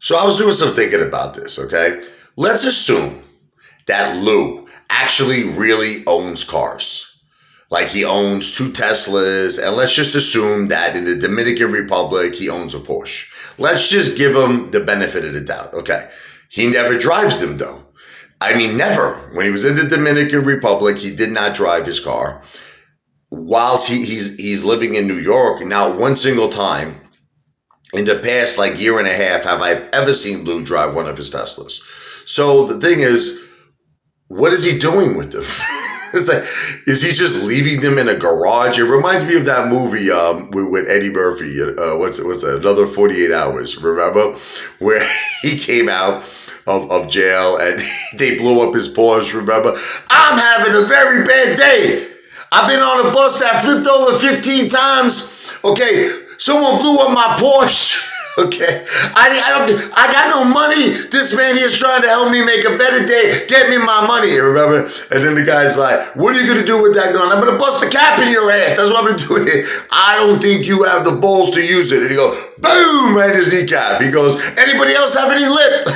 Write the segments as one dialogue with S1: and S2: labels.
S1: So I was doing some thinking about this, okay? Let's assume that Lou actually really owns cars. Like he owns two Teslas, and let's just assume that in the Dominican Republic, he owns a Porsche. Let's just give him the benefit of the doubt, okay? He never drives them though. I mean, never. When he was in the Dominican Republic, he did not drive his car. Whilst he's living in New York, not one single time in the past like year and a half have I ever seen Lou drive one of his Teslas. So the thing is, what is he doing with them? It's like, is he just leaving them in a garage? It reminds me of that movie with Eddie Murphy. What's that? Another 48 Hours. Remember where he came out of jail and they blew up his Porsche. Remember, I'm having a very bad day. I've been on a bus that flipped over 15 times. Okay, someone blew up my Porsche. Okay, I got no money. This man here is trying to help me make a better day. Get me my money, remember? And then the guy's like, what are you going to do with that gun? I'm going to bust a cap in your ass. That's what I'm going to do with it. I don't think you have the balls to use it. And he goes, boom, right in his kneecap. He goes, anybody else have any lip?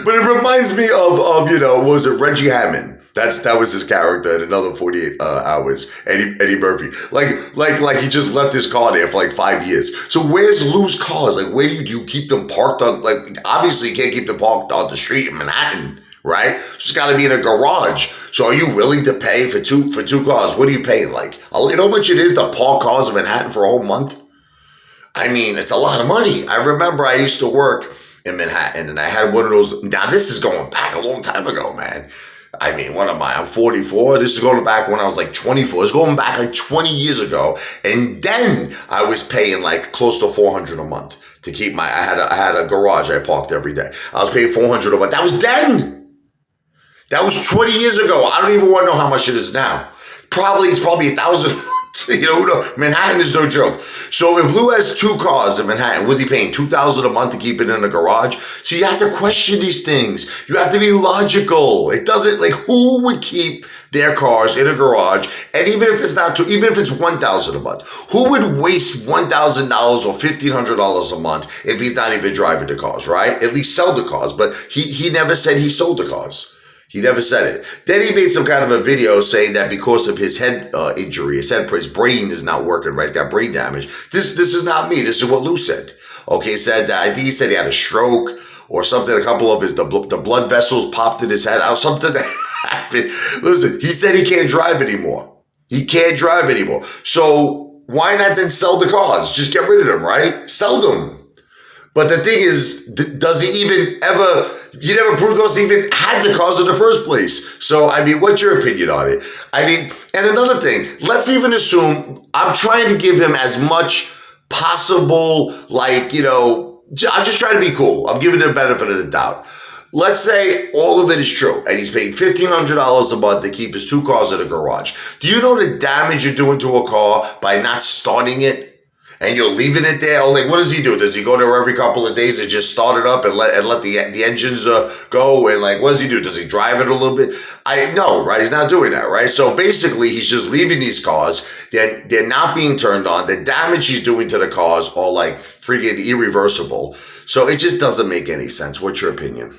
S1: But it reminds me of what was it, Reggie Hammond. That was his character in Another 48 Hours, Eddie Murphy. Like he just left his car there for like 5 years. So where's Lou's cars? Like, where do you keep them parked on? Like, obviously you can't keep them parked on the street in Manhattan, right? So it's got to be in a garage. So are you willing to pay for two cars? What are you paying? Like, you know how much it is to park cars in Manhattan for a whole month? I mean, it's a lot of money. I remember I used to work in Manhattan and I had one of those. Now this is going back a long time ago, man. I mean, I'm 44. This is going back when I was like 24. It's going back like 20 years ago. And then I was paying like close to $400 a month to keep I had a garage I parked every day. I was paying $400 a month. That was then. That was 20 years ago. I don't even want to know how much it is now. It's probably $1,000. Manhattan is no joke. So if Lou has two cars in Manhattan, was he paying $2,000 a month to keep it in a garage? So you have to question these things. You have to be logical. It doesn't, like, who would keep their cars in a garage? And even if it's not even if it's $1,000 a month, who would waste $1,000 or $1,500 a month if he's not even driving the cars, right? At least sell the cars. But he never said he sold the cars. He never said it. Then he made some kind of a video saying that because of his head injury, his brain is not working right, got brain damage. This is not me. This is what Lou said. Okay, he said that, I think he said he had a stroke or something. A couple of the blood vessels popped in his head out. Something that happened. Listen, he said he can't drive anymore. He can't drive anymore. So why not then sell the cars? Just get rid of them, right? Sell them. But the thing is, does he even ever... You never proved us even had the cars in the first place. So, I mean, what's your opinion on it? I mean, and another thing, let's even assume I'm trying to give him as much possible, I'm just trying to be cool. I'm giving him the benefit of the doubt. Let's say all of it is true and he's paying $1,500 a month to keep his two cars in a garage. Do you know the damage you're doing to a car by not starting it? And you're leaving it there? Like, what does he do? Does he go there every couple of days and just start it up and let the engines go? And like, what does he do? Does he drive it a little bit? No, right? He's not doing that, right? So basically, he's just leaving these cars. They're not being turned on. The damage he's doing to the cars are like freaking irreversible. So it just doesn't make any sense. What's your opinion?